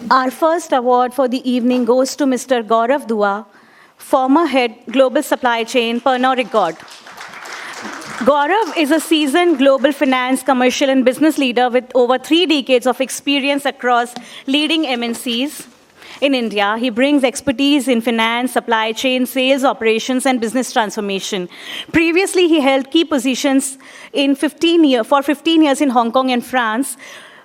Our first award for the evening goes to Mr. Gaurav Dua, former head Global Supply Chain, Pernod Ricard. Gaurav is a seasoned global finance, commercial, and business leader with over 3 decades of experience across leading MNCs in India. He brings expertise in finance, supply chain, sales operations, and business transformation. Previously, he held key positions for 15 years in Hong Kong and France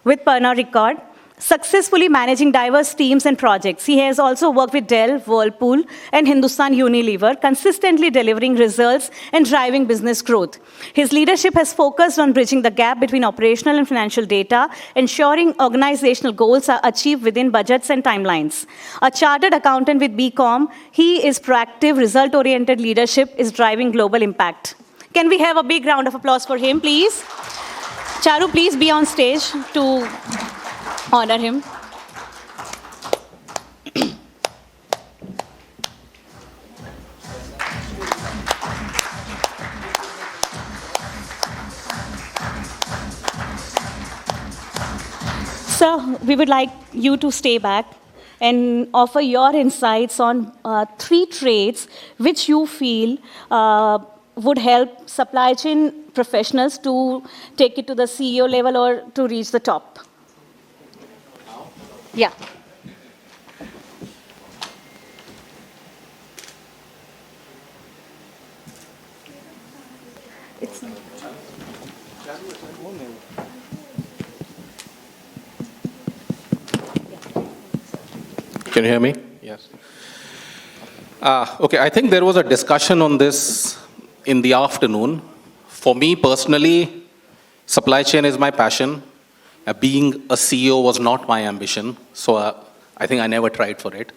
with Pernod Ricard, successfully managing diverse teams and projects. He has also worked with Dell, Whirlpool, and Hindustan Unilever, consistently delivering results and driving business growth. His leadership has focused on bridging the gap between operational and financial data, ensuring organizational goals are achieved within budgets and timelines. A chartered accountant with BCom, he is proactive, result-oriented leadership is driving global impact. Can we have a big round of applause for him, please? Charu, please be on stage to honor him. Sir, we would like you to stay back and offer your insights on 3 traits which you feel would help supply chain professionals to take it to the CEO level or to reach the top. Yeah. Can you hear me? Yes. Okay, I think there was a discussion on this in the afternoon. For me personally, supply chain is my passion. Being a CEO was not my ambition, so I think I never tried for it.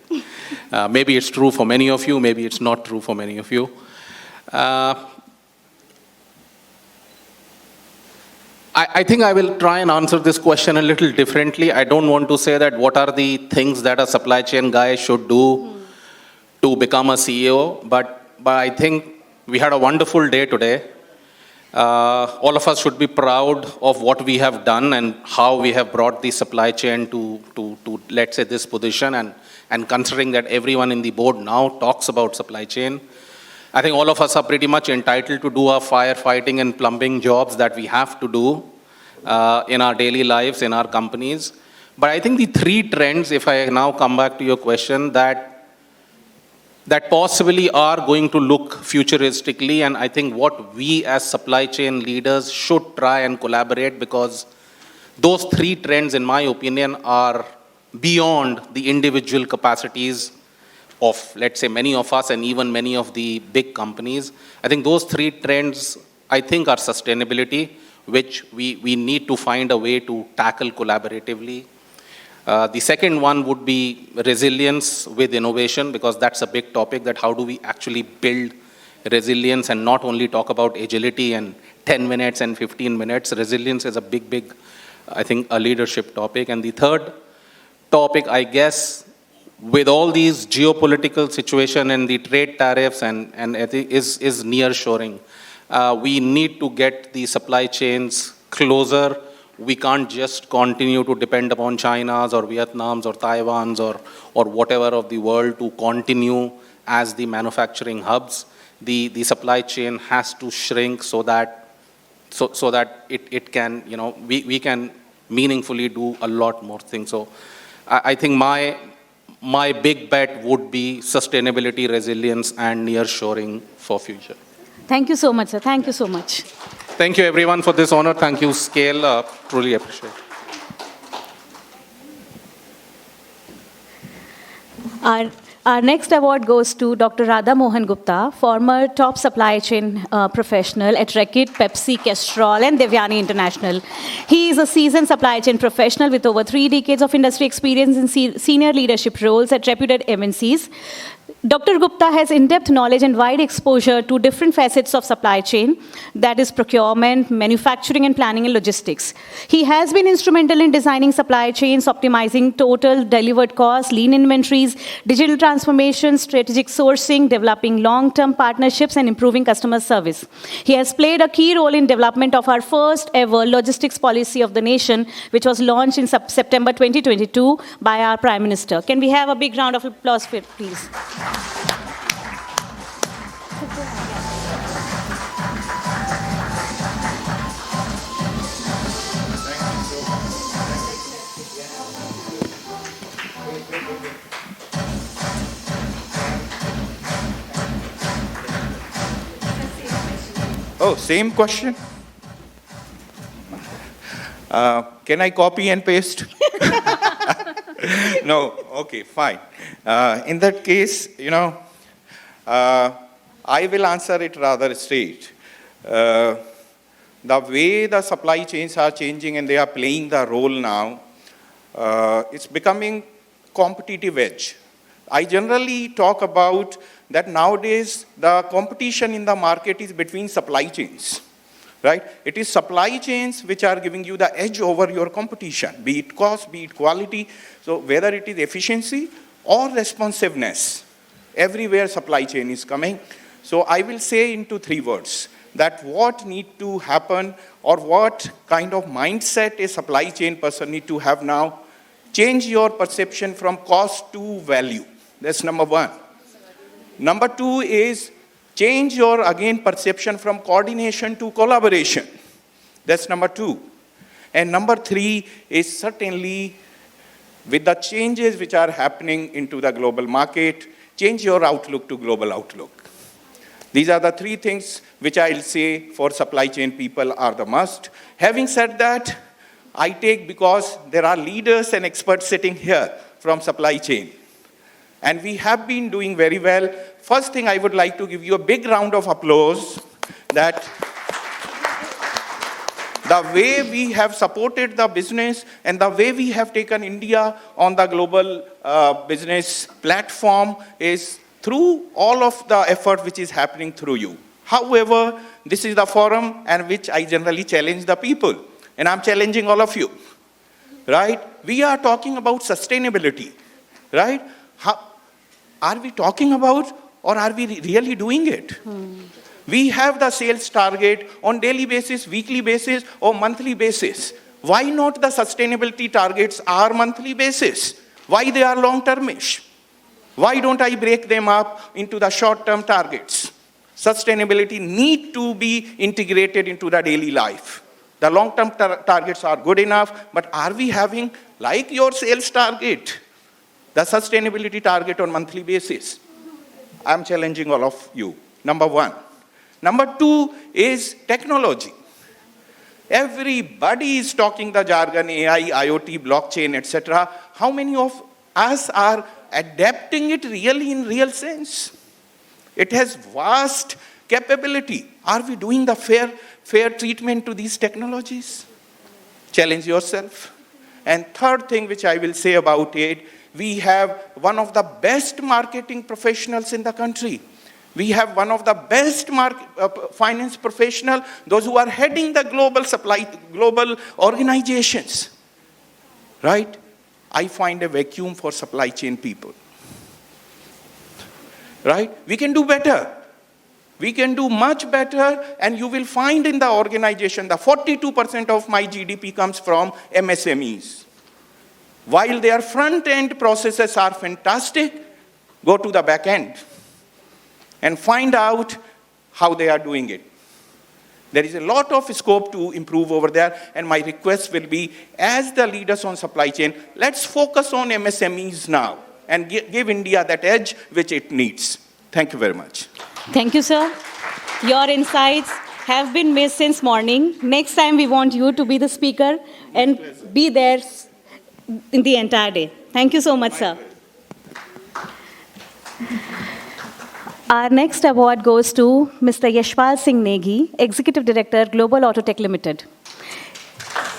Maybe it's true for many of you, maybe it's not true for many of you. I think I will try and answer this question a little differently. I don't want to say that what are the things that a supply chain guy should do to become a CEO, but I think we had a wonderful day today. All of us should be proud of what we have done and how we have brought the supply chain to let's say, this position, and considering that everyone in the board now talks about supply chain. I think all of us are pretty much entitled to do our firefighting and plumbing jobs that we have to do in our daily lives, in our companies. But I think the 3 trends, if I now come back to your question, that possibly are going to look futuristically, and I think what we as supply chain leaders should try and collaborate, because those 3 trends, in my opinion, are beyond the individual capacities of, let's say, many of us and even many of the big companies. I think those 3 trends, I think, are sustainability, which we need to find a way to tackle collaboratively. The second one would be resilience with innovation, because that's a big topic, that how do we actually build resilience and not only talk about agility and 10 minutes and 15 minutes. Resilience is a big, I think, a leadership topic. And the third topic, I guess, with all these geopolitical situation and the trade tariffs and is nearshoring. We need to get the supply chains closer. We can't just continue to depend upon China's or Vietnam's or Taiwan's or whatever of the world to continue as the manufacturing hubs. The supply chain has to shrink so that it can, we can meaningfully do a lot more things. So I think my big bet would be sustainability, resilience, and nearshoring for future. Thank you so much, sir. Thank you so much. Thank you, everyone, for this honor. Thank you, Scale. Truly appreciate it. Our next award goes to Dr. Radha Mohan Gupta, former top supply chain professional at Ricard, Pepsi, Castrol, and Devyani International. He is a seasoned supply chain professional with over 3 decades of industry experience in senior leadership roles at reputed MNCs. Dr. Gupta has in-depth knowledge and wide exposure to different facets of supply chain, that is procurement, manufacturing, and planning and logistics. He has been instrumental in designing supply chains, optimizing total delivered costs, lean inventories, digital transformation, strategic sourcing, developing long-term partnerships, and improving customer service. He has played a key role in development of our first ever logistics policy of the nation, which was launched in September 2022 by our Prime Minister. Can we have a big round of applause for it, please? Oh, same question? Can I copy and paste? No, okay, fine. In that case, I will answer it rather straight. The way the supply chains are changing and they are playing the role now, it's becoming competitive edge. I generally talk about that nowadays the competition in the market is between supply chains, right? It is supply chains which are giving you the edge over your competition, be it cost, be it quality. So whether it is efficiency or responsiveness, everywhere supply chain is coming. So I will say into 3 words that what need to happen or what kind of mindset a supply chain person need to have now. Change your perception from cost to value. That's number 1. Number 2 is change your, again, perception from coordination to collaboration. That's number 2. And number 3 is certainly with the changes which are happening into the global market, change your outlook to global outlook. These are the 3 things which I'll say for supply chain people are the must. Having said that, I take because there are leaders and experts sitting here from supply chain. And we have been doing very well. First thing, I would like to give you a big round of applause that the way we have supported the business and the way we have taken India on the global business platform is through all of the effort which is happening through you. However, this is the forum and which I generally challenge the people. And I'm challenging all of you, right? We are talking about sustainability, right? Are we talking about or are we really doing it? We have the sales target on daily basis, weekly basis, or monthly basis. Why not the sustainability targets are monthly basis? Why they are long-termish? Why don't I break them up into the short-term targets? Sustainability need to be integrated into the daily life. The long-term targets are good enough, but are we having, like your sales target, the sustainability target on monthly basis? I'm challenging all of you, number 1. Number 2 is technology. Everybody is talking the jargon, AI, IoT, blockchain, etc. How many of us are adapting it really in real sense? It has vast capability. Are we doing the fair treatment to these technologies? Challenge yourself. And third thing which I will say about it, we have one of the best marketing professionals in the country. We have one of the best finance professionals, those who are heading the global organizations, right? I find a vacuum for supply chain people, right? We can do better. We can do much better, and you will find in the organization that 42% of my GDP comes from MSMEs. While their front-end processes are fantastic, go to the back end and find out how they are doing it. There is a lot of scope to improve over there, and my request will be, as the leaders on supply chain, let's focus on MSMEs now and give India that edge which it needs. Thank you very much. Thank you, sir. Your insights have been missed since morning. Next time, we want you to be the speaker and be there in the entire day. Thank you so much, sir. Our next award goes to Mr. Yashpal Singh Negi, Executive Director, Global Autotech Limited.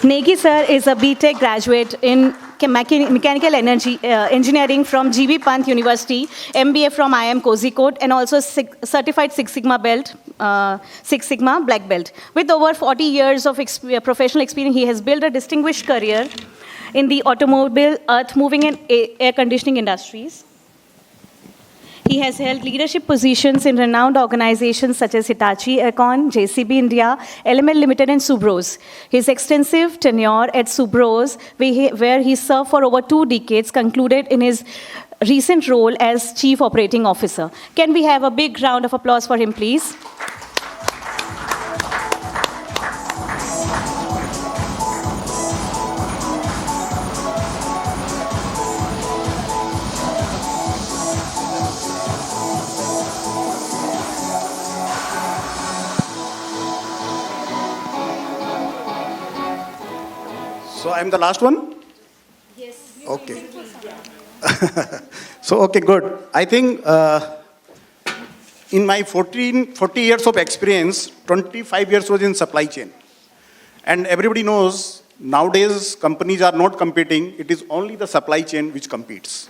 Negi, sir, is a BTech graduate in Mechanical Energy Engineering from GB Pant University, MBA from IIM Kozhikode, and also certified Six Sigma belt, Six Sigma black belt. With over 40 years of professional experience, he has built a distinguished career in the automobile, earth-moving, and air conditioning industries. He has held leadership positions in renowned organizations such as Hitachi Aircon, JCB India, LML Limited, and Subros. His extensive tenure at Subros, where he served for over 2 decades, concluded in his recent role as Chief Operating Officer. Can we have a big round of applause for him, please? So I'm the last one? Yes. Okay. So, okay, good. I think in my 40 years of experience, 25 years was in supply chain. And everybody knows nowadays companies are not competing. It is only the supply chain which competes.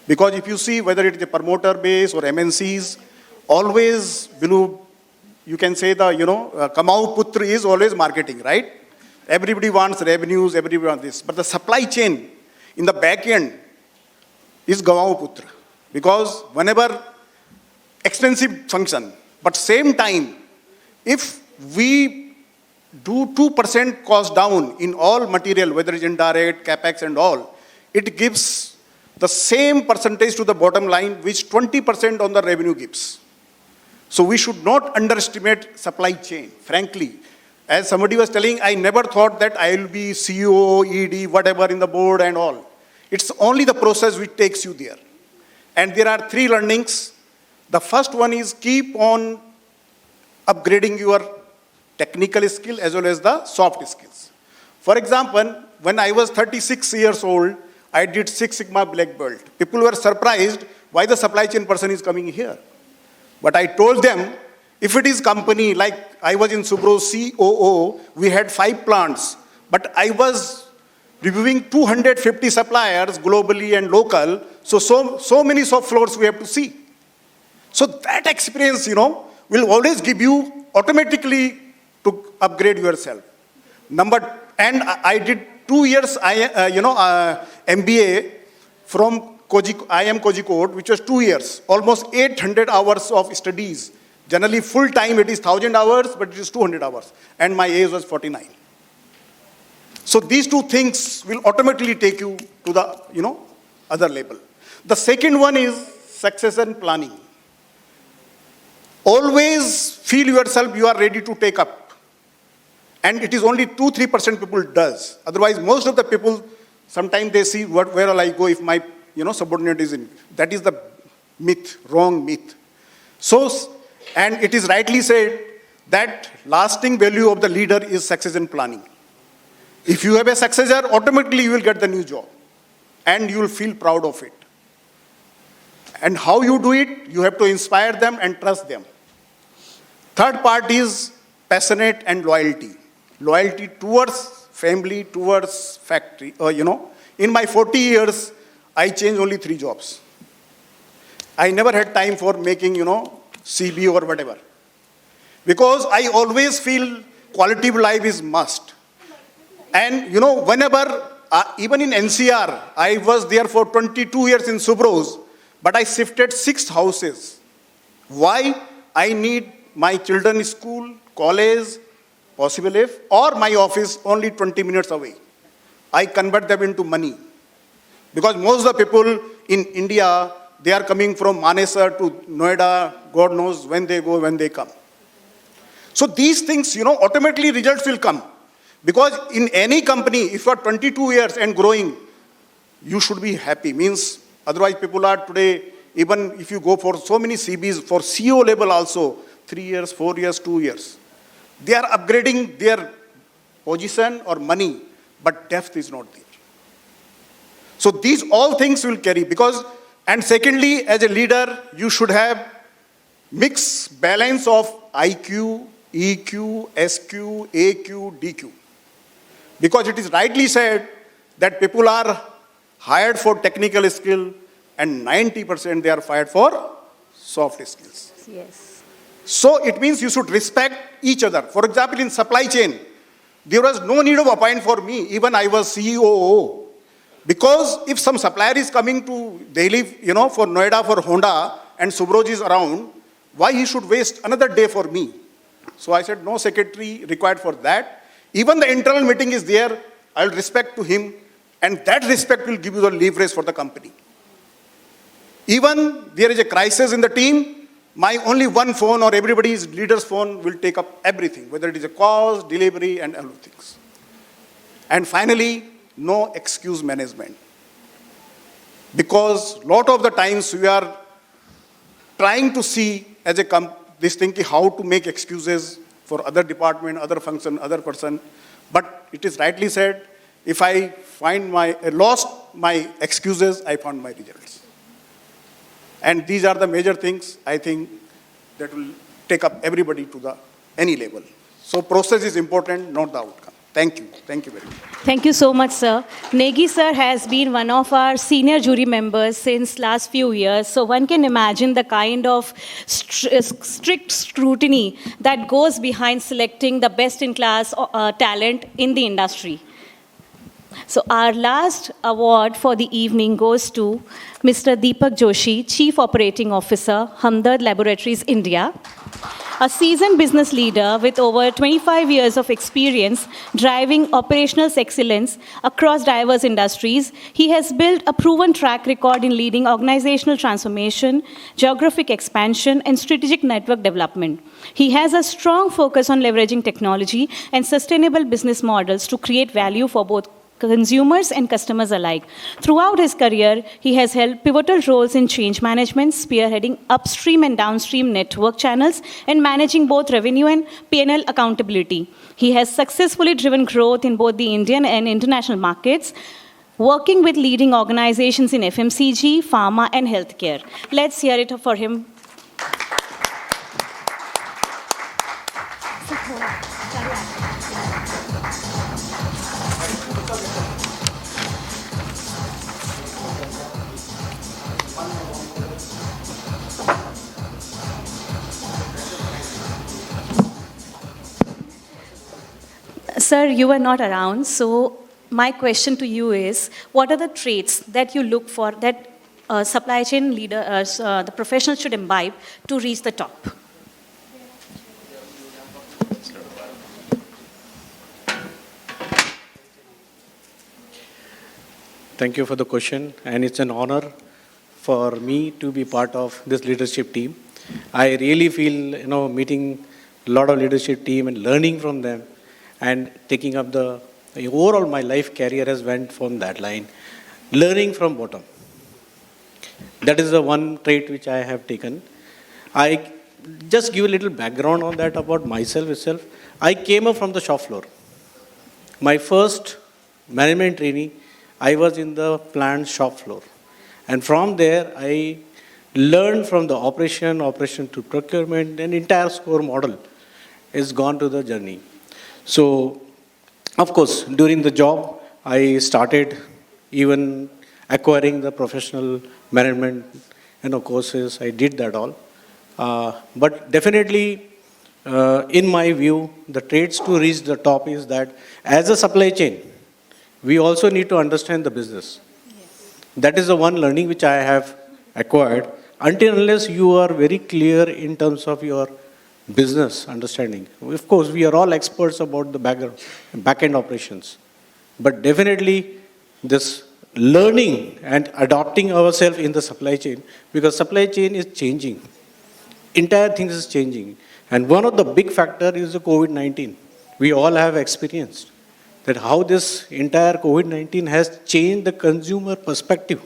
Because if you see whether it is a promoter base or MNCs, always below, you can say the, Kamau Putra is always marketing, right? Everybody wants revenues, everybody wants this. But the supply chain in the back end is Gavao Putra. Because whenever expensive function, but same time, if we do 2% cost down in all material, whether it's indirect, capex and all, it gives the same percentage to the bottom line, which 20% on the revenue gives. So we should not underestimate supply chain, frankly. As somebody was telling, I never thought that I will be CEO, ED, whatever in the board and all. It's only the process which takes you there. And there are 3 learnings. The first one is keep on upgrading your technical skill as well as the soft skills. For example, when I was 36 years old, I did Six Sigma black belt. People were surprised why the supply chain person is coming here. But I told them, if it is company, like I was in Subro's COO, we had 5 plants, but I was reviewing 250 suppliers globally and local, so many shop floors we have to see. So that experience, will always give you automatically to upgrade yourself. And I did 2 years, MBA from IIM Kozhikode, which was 2 years, almost 800 hours of studies. Generally, full time it is 1,000 hours, but it is 200 hours. And my age was 49. So these 2 things will automatically take you to the, other level. The second one is succession planning. Always feel yourself you are ready to take up. And it is only 2-3% people does. Otherwise, most of the people, sometimes they see where will I go if my, subordinate is in. That is the myth, wrong myth. So, and it is rightly said that lasting value of the leader is succession planning. If you have a successor, automatically you will get the new job. And you will feel proud of it. And how you do it, you have to inspire them and trust them. Third part is passionate and loyalty. Loyalty towards family, towards factory. In my 40 years, I changed only 3 jobs. I never had time for making, CB or whatever. Because I always feel quality of life is must. And, whenever, even in NCR, I was there for 22 years in Subros, but I shifted 6 houses. Why? I need my children's school, college, possible if, or my office only 20 minutes away. I convert them into money. Because most of the people in India, they are coming from Manesar to Noida, God knows when they go, when they come. So these things, automatically results will come. Because in any company, if you are 22 years and growing, you should be happy. Means, otherwise people are today, even if you go for so many CBs, for CEO level also, 3 years, 4 years, 2 years. They are upgrading their position or money, but depth is not there. So these all things will carry because, and secondly, as a leader, you should have mixed balance of IQ, EQ, SQ, AQ, DQ. Because it is rightly said that people are hired for technical skill and 90% they are fired for soft skills. Yes. So it means you should respect each other. For example, in supply chain, there was no need of appoint for me, even I was CEO. Because if some supplier is coming to Delhi, for Noida, for Honda, and Subroj is around, why he should waste another day for me? So I said, no secretary required for that. Even the internal meeting is there, I'll respect to him, and that respect will give you the leverage for the company. Even there is a crisis in the team, my only one phone or everybody's leader's phone will take up everything, whether it is a cause, delivery, and other things. And finally, no excuse management. Because a lot of the times we are trying to see as a this thing, how to make excuses for other department, other function, other person. But it is rightly said, if I find lost my excuses, I found my results. And these are the major things, I think, that will take up everybody to any level. So process is important, not the outcome. Thank you. Thank you very much. Thank you so much, sir. Negi sir has been one of our senior jury members since last few years. So one can imagine the kind of strict scrutiny that goes behind selecting the best-in-class talent in the industry. So our last award for the evening goes to Mr. Deepak Joshi, Chief Operating Officer, Hamdard Laboratories, India. A seasoned business leader with over 25 years of experience driving operational excellence across diverse industries, he has built a proven track record in leading organizational transformation, geographic expansion, and strategic network development. He has a strong focus on leveraging technology and sustainable business models to create value for both consumers and customers alike. Throughout his career, he has held pivotal roles in change management, spearheading upstream and downstream network channels, and managing both revenue and P&L accountability. He has successfully driven growth in both the Indian and international markets, working with leading organizations in FMCG, pharma, and healthcare. Let's hear it for him. Sir, you were not around, so my question to you is, what are the traits that you look for that supply chain leader, the professional should imbibe to reach the top? Thank you for the question, and it's an honor for me to be part of this leadership team. I really feel, meeting a lot of leadership team and learning from them, and taking up overall my life career has went from that line, learning from bottom. That is the one trait which I have taken. I just give a little background on that about myself itself. I came up from the shop floor. My first management trainee, I was in the plant shop floor. And from there, I learned from the operation to procurement, and entire score model is gone to the journey. So, of course, during the job, I started even acquiring the professional management, courses. I did that all. But definitely, in my view, the traits to reach the top is that as a supply chain, we also need to understand the business. Yes. That is the one learning which I have acquired. Until unless you are very clear in terms of your business understanding. Of course, we are all experts about the back-end operations. But definitely, this learning and adopting ourselves in the supply chain, because supply chain is changing. Entire things is changing. And one of the big factor is the COVID-19. We all have experienced that how this entire COVID-19 has changed the consumer perspective,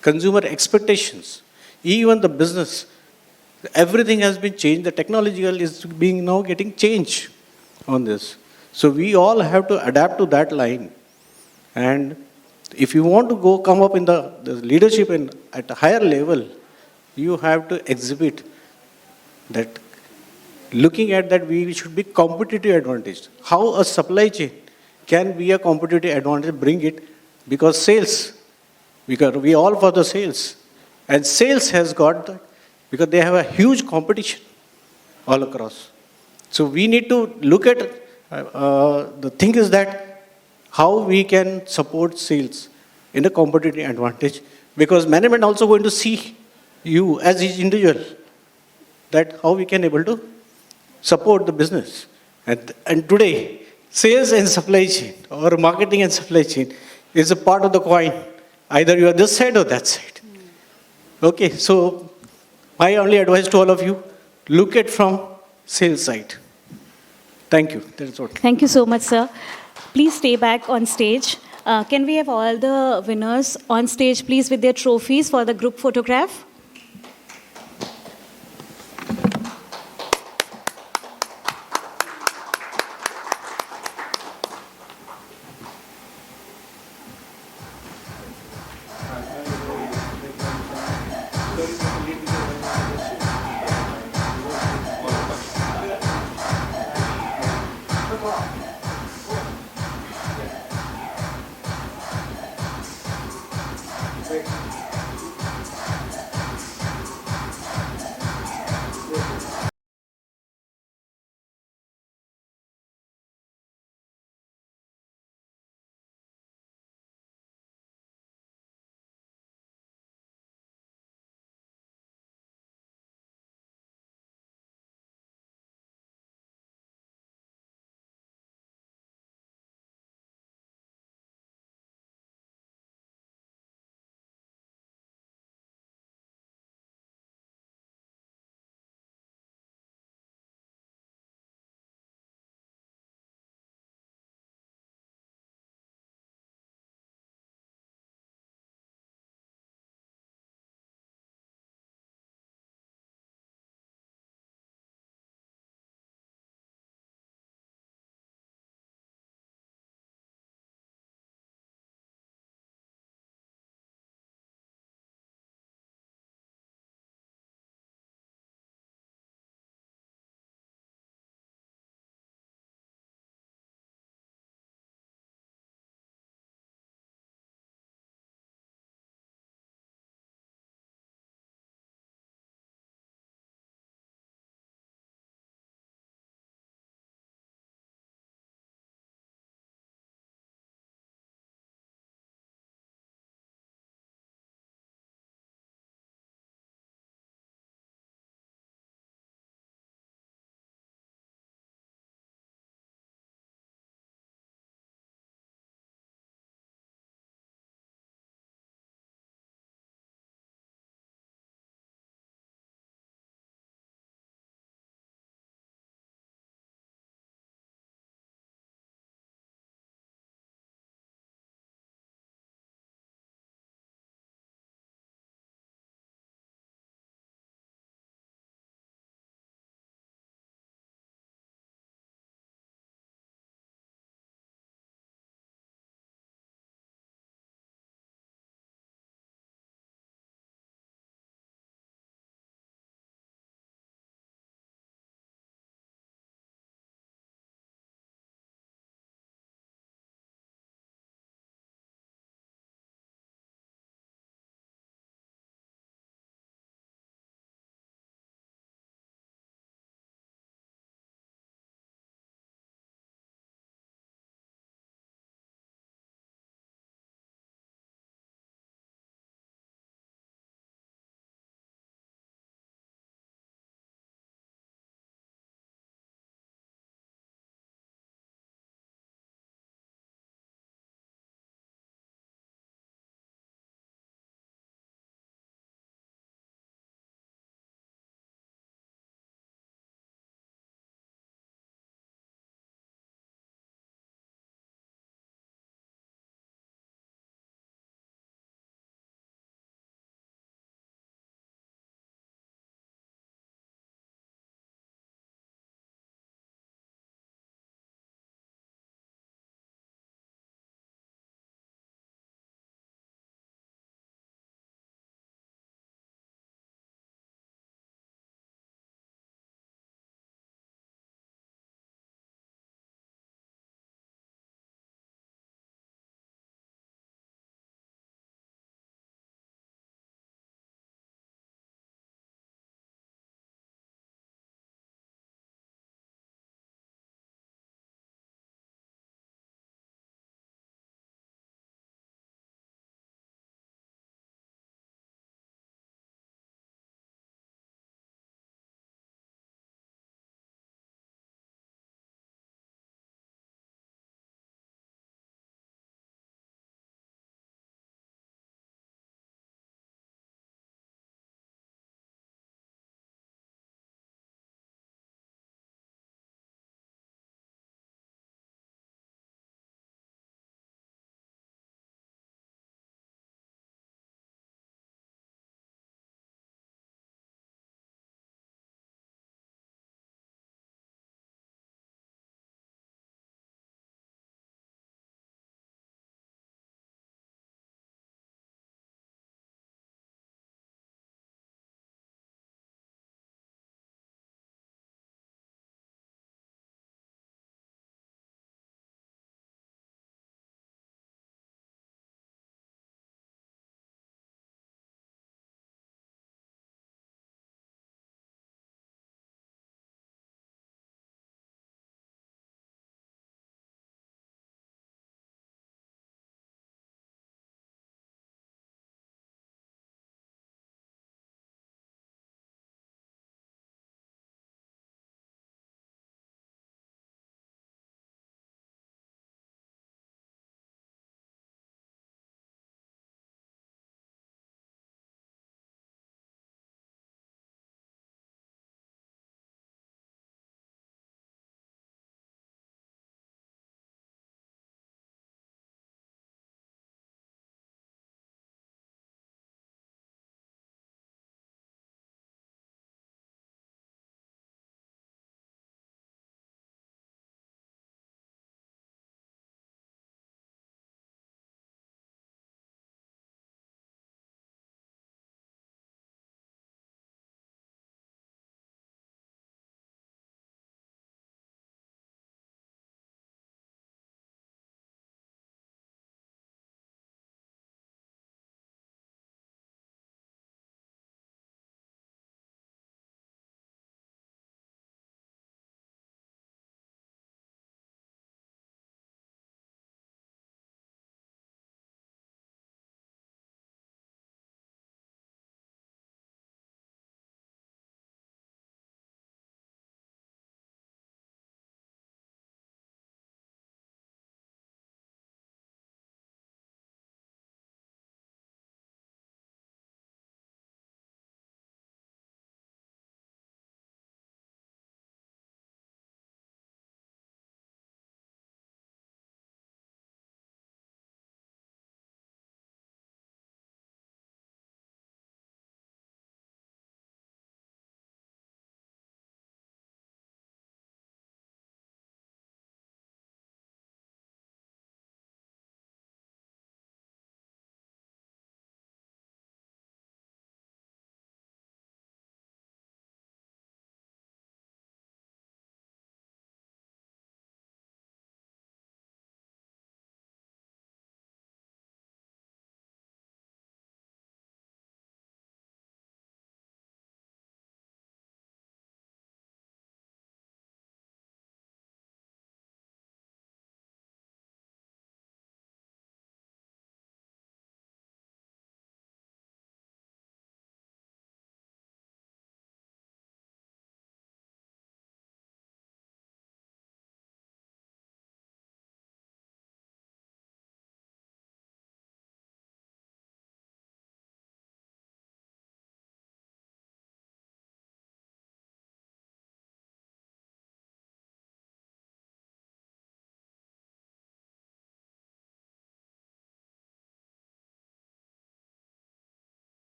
consumer expectations, even the business. Everything has been changed. The technological is being now getting changed on this. So we all have to adapt to that line. And if you want to come up in the leadership at a higher level, you have to exhibit that. Looking at that, we should be competitive advantage. How a supply chain can be a competitive advantage, bring it because sales, we all for the sales. And sales has got that because they have a huge competition all across. So we need to look at, the thing is that how we can support sales in a competitive advantage, because management also going to see you as each individual, that how we can able to support the business. And today, sales and supply chain or marketing and supply chain is a part of the coin. Either you are this side or that side. Okay, so my only advice to all of you, look at from sales side. Thank you. That's what. Thank you so much, sir. Please stay back on stage. Can we have all the winners on stage, please, with their trophies for the group photograph? Great.